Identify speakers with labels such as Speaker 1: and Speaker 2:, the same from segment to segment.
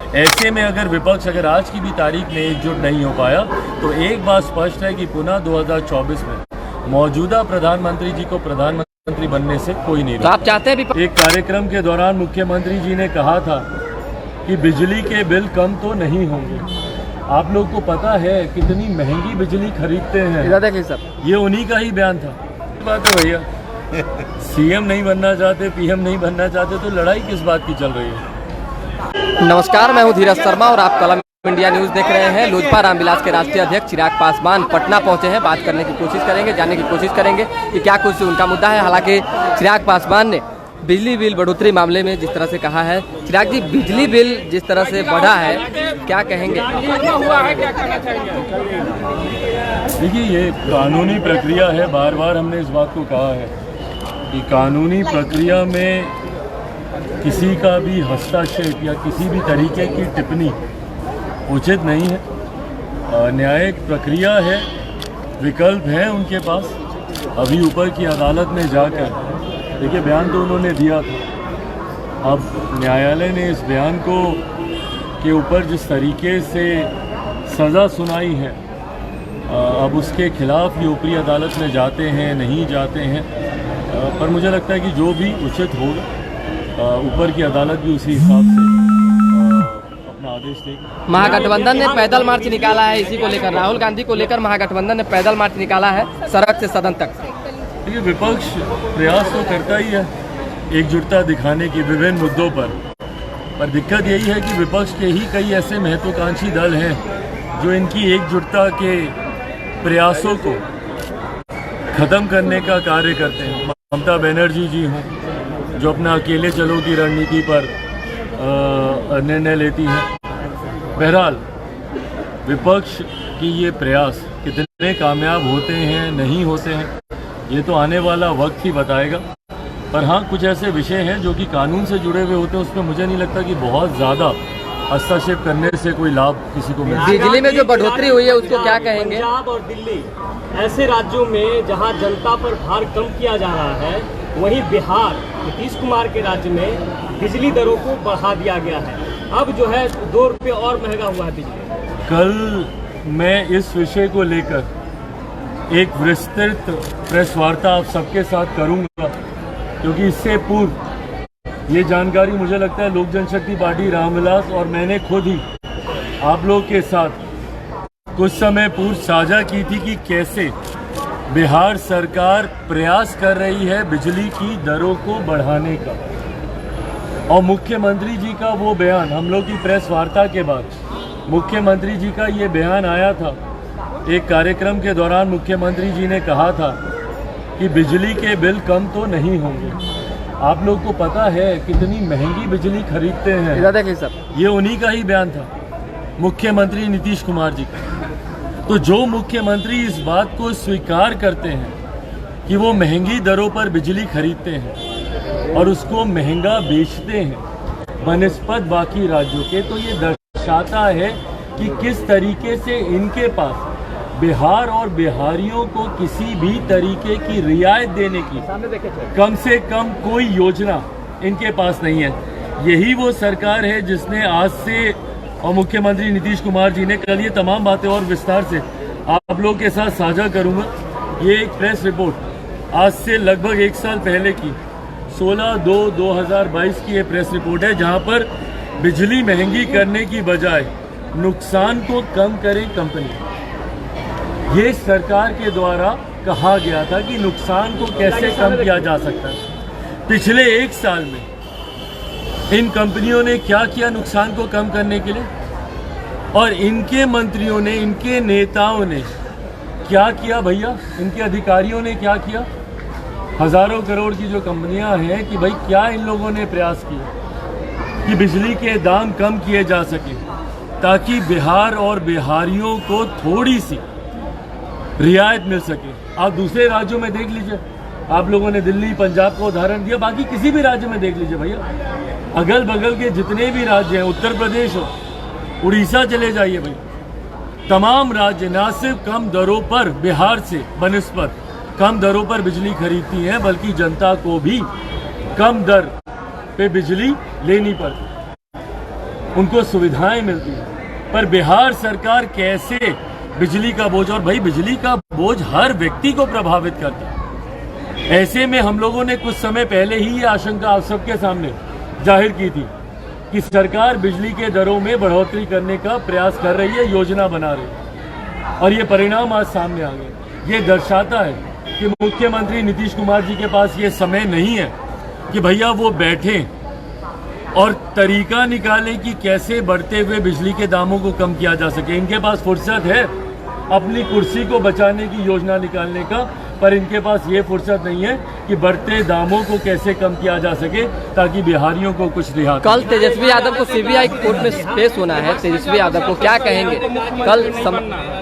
Speaker 1: ऐसे में अगर विपक्ष अगर आज की भी तारीख में एकजुट नहीं हो पाया तो एक बात स्पष्ट है कि पुनः 2024 में मौजूदा प्रधानमंत्री जी को प्रधानमंत्री बनने से कोई नहीं
Speaker 2: तो आप चाहते हैं
Speaker 1: एक कार्यक्रम के दौरान मुख्यमंत्री जी ने कहा था कि बिजली के बिल कम तो नहीं होंगे। आप लोग को पता है कितनी महंगी बिजली खरीदते हैं, ये उन्हीं का ही बयान था। बात है भैया, सीएम नहीं बनना चाहते, पीएम नहीं बनना चाहते तो लड़ाई किस बात की चल रही है।
Speaker 2: नमस्कार, मैं हूं धीरज शर्मा और आप कलम इंडिया न्यूज देख रहे हैं। लोजपा रामविलास के राष्ट्रीय अध्यक्ष चिराग पासवान पटना पहुंचे हैं। बात करने की कोशिश करेंगे, जानने की कोशिश करेंगे कि क्या कुछ उनका मुद्दा है। हालांकि चिराग पासवान ने बिजली बिल बढ़ोतरी मामले में जिस तरह से कहा है, चिराग जी बिजली बिल जिस तरह से बढ़ा है क्या कहेंगे?
Speaker 1: देखिए, ये कानूनी प्रक्रिया है। बार बार हमने इस बात को कहा है कि कानूनी प्रक्रिया में किसी का भी हस्तक्षेप या किसी भी तरीके की टिप्पणी उचित नहीं है। न्यायिक प्रक्रिया है, विकल्प है उनके पास। अभी ऊपर की अदालत में जाकर देखिए बयान तो उन्होंने दिया था। अब न्यायालय ने इस बयान को के ऊपर जिस तरीके से सज़ा सुनाई है, अब उसके खिलाफ ये ऊपरी अदालत में जाते हैं नहीं जाते हैं, पर मुझे लगता है कि जो भी उचित होगा ऊपर की अदालत भी उसी हिसाब से अपना आदेश देगी।
Speaker 2: महागठबंधन ने पैदल मार्च निकाला है इसी को लेकर, राहुल गांधी को लेकर महागठबंधन ने पैदल मार्च निकाला है सड़क से सदन तक।
Speaker 1: देखिए, विपक्ष प्रयास तो करता ही है एकजुटता दिखाने की विभिन्न मुद्दों पर दिक्कत यही है कि विपक्ष के ही कई ऐसे महत्वाकांक्षी दल हैं जो इनकी एकजुटता के प्रयासों को खत्म करने का कार्य करते हैं। ममता बनर्जी जी हों जो अपना अकेले चलो की रणनीति पर निर्णय लेती हैं। बहरहाल विपक्ष की ये प्रयास कितने कामयाब होते हैं नहीं होते हैं ये तो आने वाला वक्त ही बताएगा। पर हाँ, कुछ ऐसे विषय हैं जो कि कानून से जुड़े हुए होते हैं, उसमें मुझे नहीं लगता कि बहुत ज़्यादा हस्तक्षेप करने से कोई लाभ किसी को मिले।
Speaker 2: बिजली में जो बढ़ोतरी हुई है उसको क्या कहेंगे?
Speaker 3: पंजाब और दिल्ली ऐसे राज्यों में जहां जनता पर भार कम किया जा रहा है, वहीं बिहार नीतीश कुमार के राज्य में बिजली दरों को बढ़ा दिया गया है। अब जो है 2 रुपये और महंगा हुआ है बिजली।
Speaker 1: कल मैं इस विषय को लेकर एक विस्तृत प्रेस वार्ता आप सबके साथ करूंगा, क्योंकि इससे पूर्व ये जानकारी मुझे लगता है लोक जनशक्ति पार्टी रामविलास और मैंने खुद ही आप लोग के साथ कुछ समय पूर्व साझा की थी कि कैसे बिहार सरकार प्रयास कर रही है बिजली की दरों को बढ़ाने का। और मुख्यमंत्री जी का वो बयान, हम लोग की प्रेस वार्ता के बाद मुख्यमंत्री जी का ये बयान आया था। एक कार्यक्रम के दौरान मुख्यमंत्री जी ने कहा था कि बिजली के बिल कम तो नहीं होंगे। आप लोग को पता है कितनी महंगी बिजली खरीदते हैं, ये उन्हीं का ही बयान था, मुख्यमंत्री नीतीश कुमार जी का। तो जो मुख्यमंत्री इस बात को स्वीकार करते हैं कि वो महंगी दरों पर बिजली खरीदते हैं और उसको महंगा बेचते हैं बनिस्बत बाकी राज्यों के, तो ये दर्शाता है कि किस तरीके से इनके पास बिहार और बिहारियों को किसी भी तरीके की रियायत देने की कम से कम कोई योजना इनके पास नहीं है। यही वो सरकार है जिसने आज से, और मुख्यमंत्री नीतीश कुमार जी ने कल, ये तमाम बातें और विस्तार से आप लोग के साथ साझा करूंगा। ये एक प्रेस रिपोर्ट आज से लगभग 1 साल पहले की 16/2/2022 की ये प्रेस रिपोर्ट है, जहां पर बिजली महंगी करने की बजाय नुकसान को कम करें कंपनी। ये सरकार के द्वारा कहा गया था कि नुकसान को कैसे कम किया जा सकता है। पिछले 1 साल में इन कंपनियों ने क्या किया नुकसान को कम करने के लिए, और इनके मंत्रियों ने, इनके नेताओं ने क्या किया भैया, इनके अधिकारियों ने क्या किया? हजारों करोड़ की जो कंपनियां हैं, कि भाई क्या इन लोगों ने प्रयास किया कि बिजली के दाम कम किए जा सके ताकि बिहार और बिहारियों को थोड़ी सी रियायत मिल सके। आप दूसरे राज्यों में देख लीजिए, आप लोगों ने दिल्ली पंजाब का उदाहरण दिया, बाकी किसी भी राज्य में देख लीजिए भैया, अगल बगल के जितने भी राज्य हैं, उत्तर प्रदेश हो, उड़ीसा चले जाइए भाई, तमाम राज्य न सिर्फ कम दरों पर बिहार से बनिस्बत कम दरों पर बिजली खरीदती हैं, बल्कि जनता को भी कम दर पे बिजली लेनी पड़ती। उनको सुविधाएं मिलती हैं, पर बिहार सरकार कैसे बिजली का बोझ, और भाई बिजली का बोझ हर व्यक्ति को प्रभावित करता है। ऐसे में हम लोगों ने कुछ समय पहले ही ये आशंका आप सबके सामने जाहिर की थी कि सरकार बिजली के दरों में बढ़ोतरी करने का प्रयास कर रही है, योजना बना रही है, और ये परिणाम आज सामने आ गए। ये दर्शाता है कि मुख्यमंत्री नीतीश कुमार जी के पास ये समय नहीं है कि भैया वो बैठें और तरीका निकालें कि कैसे बढ़ते हुए बिजली के दामों को कम किया जा सके। इनके पास फुर्सत है अपनी कुर्सी को बचाने की योजना निकालने का, पर इनके पास ये फुर्सत नहीं है कि बढ़ते दामों को कैसे कम किया जा सके ताकि बिहारियों को कुछ रियायत।
Speaker 2: कल तेजस्वी यादव को सीबीआई कोर्ट में पेश होना है, तेजस्वी यादव को क्या कहेंगे? कल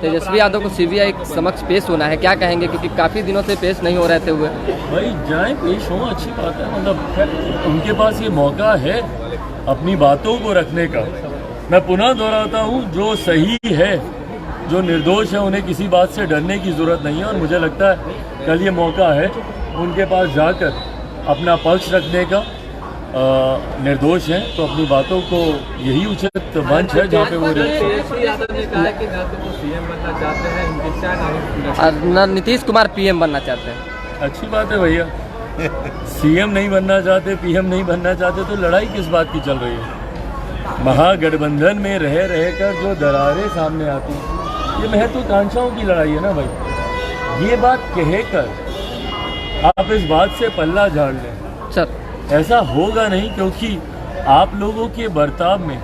Speaker 2: तेजस्वी यादव को सीबीआई समक्ष पेश होना है, क्या कहेंगे? क्योंकि काफी दिनों से पेश नहीं हो रहते हुए।
Speaker 1: भाई जाए पेश हो, अच्छी बात है, मतलब उनके पास ये मौका है अपनी बातों को रखने का। मैं पुनः दोहराता हूँ, जो सही है, जो निर्दोष है, उन्हें किसी बात से डरने की जरूरत नहीं है, और मुझे लगता है कल ये मौका है उनके पास जाकर अपना पक्ष रखने का। निर्दोष हैं तो अपनी बातों को, यही उचित मंच है जहाँ पे वो
Speaker 2: नीतीश कुमार पीएम बनना चाहते हैं।
Speaker 1: अच्छी बात है भैया, सीएम नहीं बनना चाहते, पीएम नहीं बनना चाहते तो लड़ाई किस बात की चल रही है? महागठबंधन में रह रहकर जो दरारें सामने आती हैं, ये महत्वाकांक्षाओं की लड़ाई है ना भाई। ये बात कहकर आप इस बात से पल्ला झाड़ लें,
Speaker 2: सर
Speaker 1: ऐसा होगा नहीं, क्योंकि आप लोगों के बर्ताव में,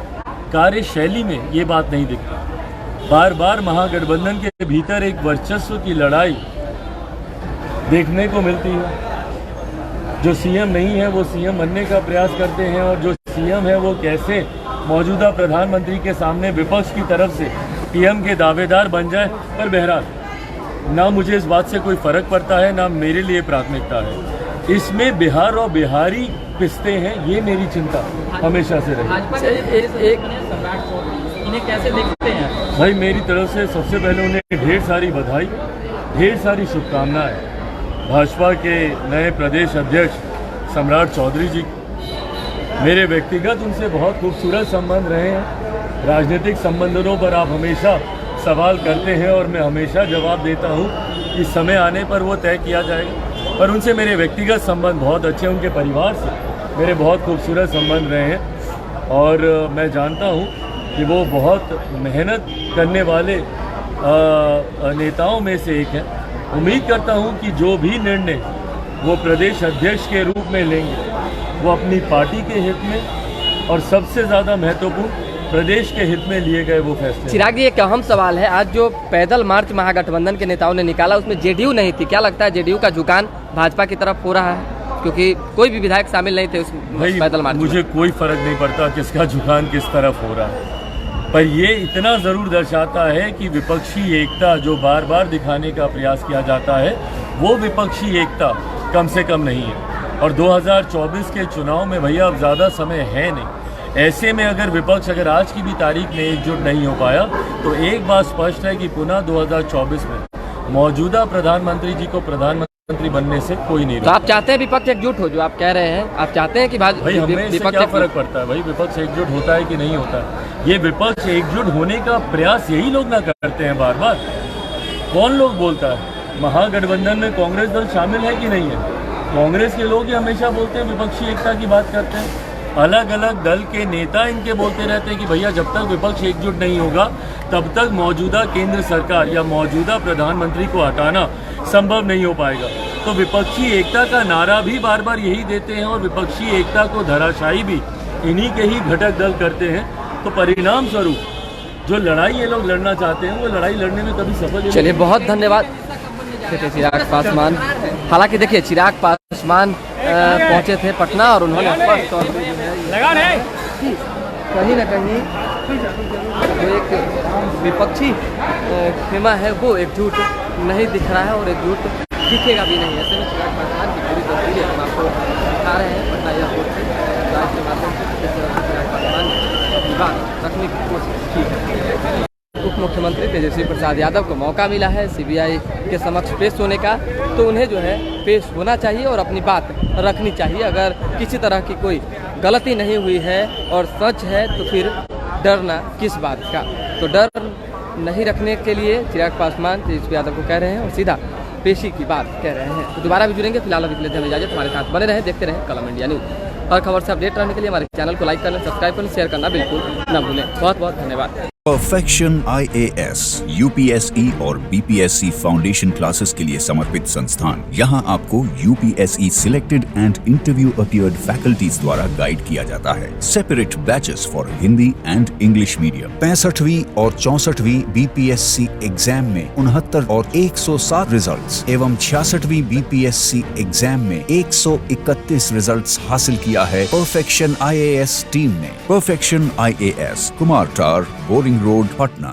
Speaker 1: कार्यशैली में ये बात नहीं दिखती। बार बार महागठबंधन के भीतर एक वर्चस्व की लड़ाई देखने को मिलती है। जो सीएम नहीं है वो सीएम बनने का प्रयास करते हैं, और जो सीएम है वो कैसे मौजूदा प्रधानमंत्री के सामने विपक्ष की तरफ से पीएम के दावेदार बन जाए। पर बहरहाल ना मुझे इस बात से कोई फर्क पड़ता है, ना मेरे लिए प्राथमिकता है। इसमें बिहार और बिहारी पिसते हैं, ये मेरी चिंता हमेशा से रही।
Speaker 2: इन्हें कैसे देखते हैं
Speaker 1: भाई? मेरी तरफ से सबसे पहले उन्हें ढेर सारी बधाई, ढेर सारी शुभकामनाएं। भाजपा के नए प्रदेश अध्यक्ष सम्राट चौधरी जी, मेरे व्यक्तिगत उनसे बहुत खूबसूरत संबंध रहे हैं। राजनीतिक संबंधों पर आप हमेशा सवाल करते हैं और मैं हमेशा जवाब देता हूं कि समय आने पर वो तय किया जाएगा, पर उनसे मेरे व्यक्तिगत संबंध बहुत अच्छे हैं। उनके परिवार से मेरे बहुत खूबसूरत संबंध रहे हैं, और मैं जानता हूं कि वो बहुत मेहनत करने वाले नेताओं में से एक हैं। उम्मीद करता हूं कि जो भी निर्णय वो प्रदेश अध्यक्ष के रूप में लेंगे, वो अपनी पार्टी के हित में और सबसे ज़्यादा महत्वपूर्ण प्रदेश के हित में लिए गए वो फैसले।
Speaker 2: चिराग जी, एक अहम सवाल है, आज जो पैदल मार्च महागठबंधन के नेताओं ने निकाला उसमें जेडीयू नहीं थी, क्या लगता है जेडीयू का झुकान भाजपा की तरफ हो रहा है? क्योंकि कोई भी विधायक शामिल नहीं थे उस पैदल मार्च।
Speaker 1: मुझे कोई फर्क नहीं पड़ता किसका झुकान किस तरफ हो रहा है, पर ये इतना ज़रूर दर्शाता है कि विपक्षी एकता जो बार बार दिखाने का प्रयास किया जाता है, वो विपक्षी एकता कम से कम नहीं है। और 2024 के चुनाव में भैया अब ज़्यादा समय है नहीं। ऐसे में अगर विपक्ष आज की भी तारीख में एकजुट नहीं हो पाया, तो एक बात स्पष्ट है कि पुनः 2024 में मौजूदा प्रधानमंत्री जी को प्रधानमंत्री बनने से कोई नहीं।
Speaker 2: तो आप चाहते हैं विपक्ष एकजुट हो, जो आप कह रहे हैं, आप चाहते हैं कि
Speaker 1: भाई हमें इससे क्या फर्क पड़ता है? भाई विपक्ष एकजुट होता है कि नहीं होता है, ये विपक्ष एकजुट होने का प्रयास यही लोग ना करते हैं बार बार। कौन लोग बोलता है? महागठबंधन में कांग्रेस दल शामिल है कि नहीं है? कांग्रेस के लोग ही हमेशा बोलते हैं, विपक्षी एकता की बात करते हैं। अलग अलग दल के नेता इनके बोलते रहते हैं कि भैया जब तक विपक्ष एकजुट नहीं होगा तब तक मौजूदा केंद्र सरकार या मौजूदा प्रधानमंत्री को हटाना संभव नहीं हो पाएगा। तो विपक्षी एकता का नारा भी बार बार यही देते हैं, और विपक्षी एकता को धराशायी भी इन्हीं के ही घटक दल करते हैं। तो परिणाम स्वरूप जो लड़ाई ये लोग लड़ना चाहते हैं, वो लड़ाई लड़ने में कभी सफल।
Speaker 2: चलिए, बहुत धन्यवाद चिराग पासवान। हालांकि देखिए, चिराग पासवान पहुंचे थे पटना, और उन्होंने स्पष्ट तौर पर कहीं ना कहीं जो एक विपक्षी खेमा है वो एकजुट नहीं दिख रहा है, और एकजुट दिखेगा भी नहीं। ऐसे में चिराग पासवान की पूरी तस्वीरें हम आपको दिखा रहे हैं पटना एयरपोर्ट से। राज के माध्यम से चिराग पासवान ने बात रखने की कोशिश की है। उप मुख्यमंत्री तेजस्वी प्रसाद यादव को मौका मिला है सीबीआई के समक्ष पेश होने का, तो उन्हें जो है पेश होना चाहिए और अपनी बात रखनी चाहिए। अगर किसी तरह की कोई गलती नहीं हुई है और सच है तो फिर डरना किस बात का। तो डर नहीं रखने के लिए चिराग पासवान तेजस्वी यादव को कह रहे हैं और सीधा पेशी की बात कह रहे हैं। तो दोबारा भी जुड़ेंगे, फिलहाल अभी के लिए हमें इजाजत। हमारे साथ बने रहे, देखते रहे कलम इंडिया न्यूज़। हर खबर से अपडेट रहने के लिए हमारे चैनल को लाइक कर लें, सब्सक्राइब करें, शेयर करना बिल्कुल ना भूलें। बहुत बहुत धन्यवाद।
Speaker 4: परफेक्शन IAS, UPSE और BPSC फाउंडेशन क्लासेस के लिए समर्पित संस्थान। यहाँ आपको UPSE selected and interview appeared faculties द्वारा गाइड किया जाता है। Separate batches for Hindi and English medium. 65वीं और 64वीं BPSC एग्जाम में 69 और 107 रिजल्ट्स एवं 66वीं BPSC एग्जाम में 131 रिजल्ट्स हासिल किया है परफेक्शन IAS टीम ने। परफेक्शन IAS, कुमार टार, बोरिंग रोड, पटना।